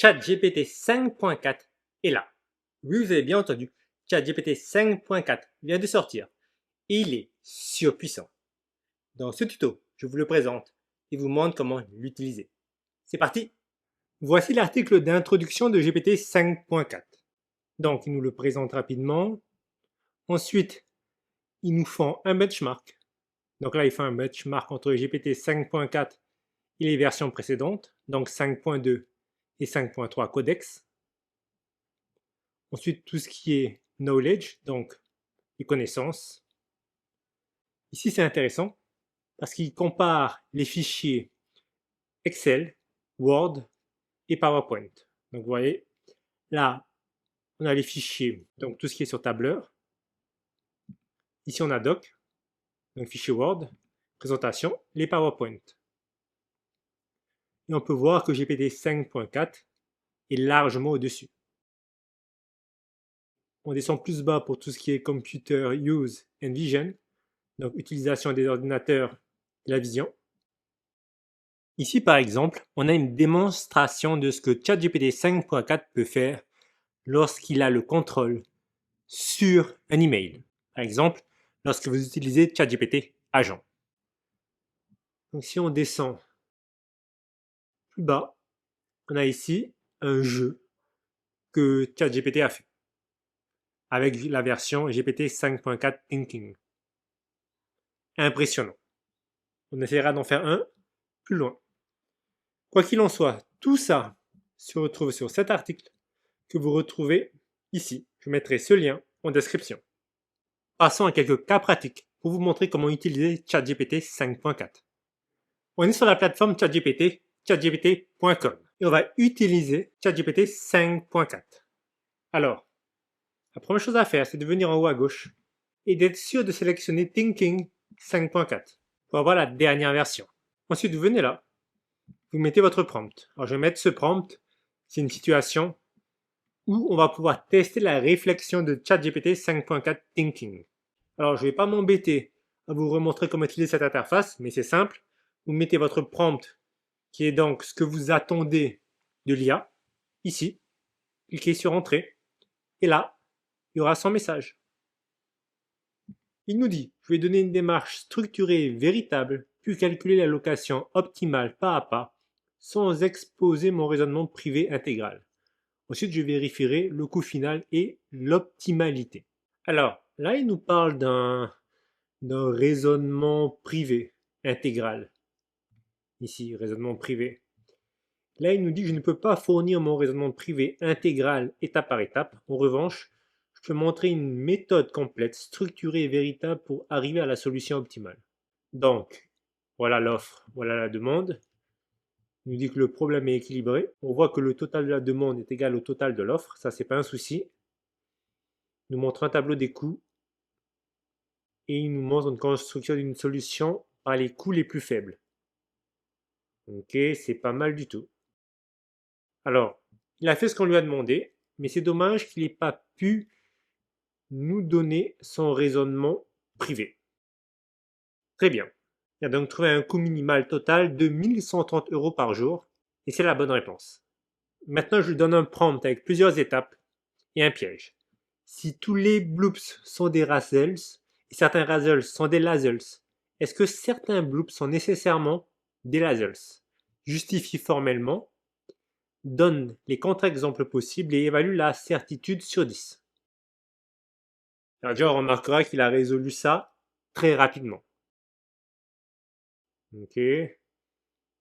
ChatGPT 5.4 est là. Oui, vous avez bien entendu, ChatGPT 5.4 vient de sortir et il est surpuissant. Dans ce tuto, je vous le présente et vous montre comment l'utiliser. C'est parti! Voici l'article d'introduction de GPT 5.4. Donc, il nous le présente rapidement. Ensuite, il nous font un benchmark. Donc là, il fait un benchmark entre GPT 5.4 et les versions précédentes, donc 5.2 et 5.3 Codex. Ensuite, tout ce qui est knowledge, donc les connaissances. Ici, c'est intéressant parce qu'il compare les fichiers Excel, Word et PowerPoint. Donc, vous voyez, là, on a les fichiers, donc tout ce qui est sur tableur. Ici, on a Doc, donc fichier Word, présentation, les PowerPoint. Et on peut voir que GPT 5.4 est largement au-dessus. On descend plus bas pour tout ce qui est Computer Use and Vision, donc utilisation des ordinateurs et la vision. Ici, par exemple, on a une démonstration de ce que ChatGPT 5.4 peut faire lorsqu'il a le contrôle sur un email. Par exemple, lorsque vous utilisez ChatGPT Agent. Donc, si on descend plus bas, on a ici un jeu que ChatGPT a fait avec la version GPT 5.4 Thinking. Impressionnant. On essaiera d'en faire un plus loin. Quoi qu'il en soit, tout ça se retrouve sur cet article que vous retrouvez ici. Je mettrai ce lien en description. Passons à quelques cas pratiques pour vous montrer comment utiliser ChatGPT 5.4. On est sur la plateforme ChatGPT, chatgpt.com, et on va utiliser ChatGPT 5.4. Alors, la première chose à faire, c'est de venir en haut à gauche et d'être sûr de sélectionner Thinking 5.4 pour avoir la dernière version. Ensuite, vous venez là, vous mettez votre prompt. Alors, je vais mettre ce prompt, c'est une situation où on va pouvoir tester la réflexion de ChatGPT 5.4 Thinking. Alors, je ne vais pas m'embêter à vous remontrer comment utiliser cette interface, mais c'est simple. Vous mettez votre prompt, qui est donc ce que vous attendez de l'IA, ici. Cliquez sur Entrée, et là, il y aura son message. Il nous dit, je vais donner une démarche structurée et véritable, puis calculer l'allocation optimale pas à pas, sans exposer mon raisonnement privé intégral. Ensuite, je vérifierai le coût final et l'optimalité. Alors, là, il nous parle d'un raisonnement privé intégral. Ici, raisonnement privé. Là, il nous dit que je ne peux pas fournir mon raisonnement privé intégral étape par étape. En revanche, je peux montrer une méthode complète, structurée et véritable pour arriver à la solution optimale. Donc, voilà l'offre, voilà la demande. Il nous dit que le problème est équilibré. On voit que le total de la demande est égal au total de l'offre. Ça, c'est pas un souci. Il nous montre un tableau des coûts. Et il nous montre une construction d'une solution par les coûts les plus faibles. Ok, c'est pas mal du tout. Alors, il a fait ce qu'on lui a demandé, mais c'est dommage qu'il n'ait pas pu nous donner son raisonnement privé. Très bien. Il a donc trouvé un coût minimal total de 1130 € par jour, et c'est la bonne réponse. Maintenant, je lui donne un prompt avec plusieurs étapes et un piège. Si tous les bloops sont des Razels et certains Razels sont des Lazels, est-ce que certains bloops sont nécessairement des Lazels? Justifie formellement, donne les contre-exemples possibles et évalue la certitude sur 10. Alors déjà, on remarquera qu'il a résolu ça très rapidement. Ok,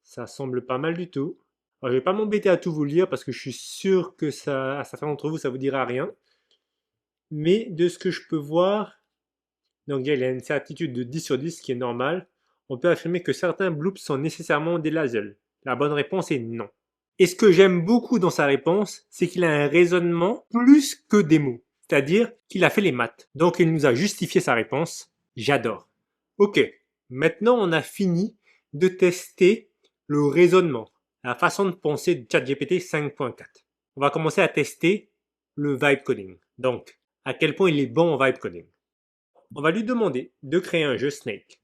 ça semble pas mal du tout. Alors, je vais pas m'embêter à tout vous lire parce que je suis sûr que à certains d'entre vous, ça vous dira rien. Mais de ce que je peux voir, donc il y a une certitude de 10 sur 10 qui est normale. On peut affirmer que certains bloops sont nécessairement des Lazels. La bonne réponse est non. Et ce que j'aime beaucoup dans sa réponse, c'est qu'il a un raisonnement plus que des mots. C'est-à-dire qu'il a fait les maths. Donc il nous a justifié sa réponse. J'adore. Ok, maintenant on a fini de tester le raisonnement, la façon de penser de ChatGPT 5.4. On va commencer à tester le vibe coding. Donc, à quel point il est bon en vibe coding. On va lui demander de créer un jeu Snake.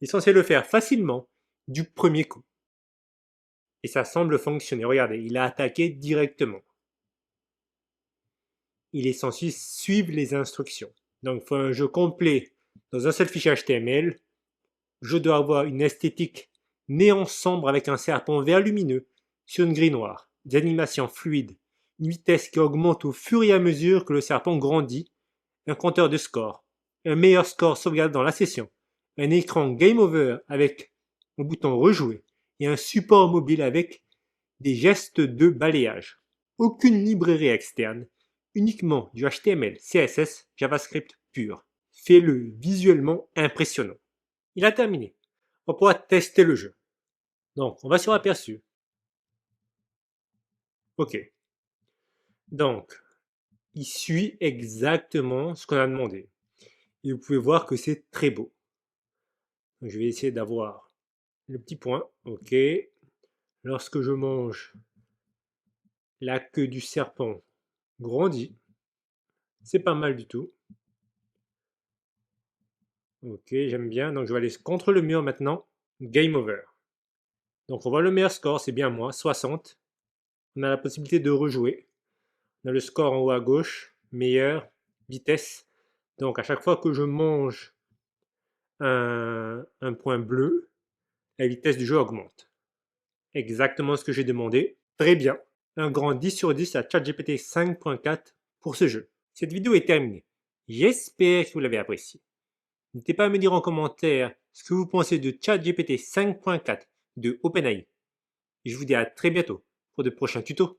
Il est censé le faire facilement du premier coup. Et ça semble fonctionner. Regardez, il a attaqué directement. Il est censé suivre les instructions. Donc, il faut un jeu complet dans un seul fichier HTML. Je dois avoir une esthétique néon sombre avec un serpent vert lumineux sur une grille noire, des animations fluides, une vitesse qui augmente au fur et à mesure que le serpent grandit, un compteur de score, un meilleur score sauvegardé dans la session, un écran Game Over avec un bouton Rejouer et un support mobile avec des gestes de balayage. Aucune librairie externe, uniquement du HTML, CSS, JavaScript pur. Fais-le visuellement impressionnant. Il a terminé. On pourra tester le jeu. Donc, on va sur aperçu. Ok. Donc, il suit exactement ce qu'on a demandé. Et vous pouvez voir que c'est très beau. Donc, je vais essayer d'avoir le petit point. Ok. Lorsque je mange, la queue du serpent grandit. C'est pas mal du tout. Ok, j'aime bien. Donc, je vais aller contre le mur maintenant. Game over. Donc, on voit le meilleur score, c'est bien moi, 60. On a la possibilité de rejouer. On a le score en haut à gauche, meilleur, vitesse. Donc, à chaque fois que je mange un point bleu, la vitesse du jeu augmente. Exactement ce que j'ai demandé. Très bien. Un grand 10 sur 10 à ChatGPT 5.4 pour ce jeu. Cette vidéo est terminée. J'espère que vous l'avez appréciée. N'hésitez pas à me dire en commentaire ce que vous pensez de ChatGPT 5.4 de OpenAI. Et je vous dis à très bientôt pour de prochains tutos.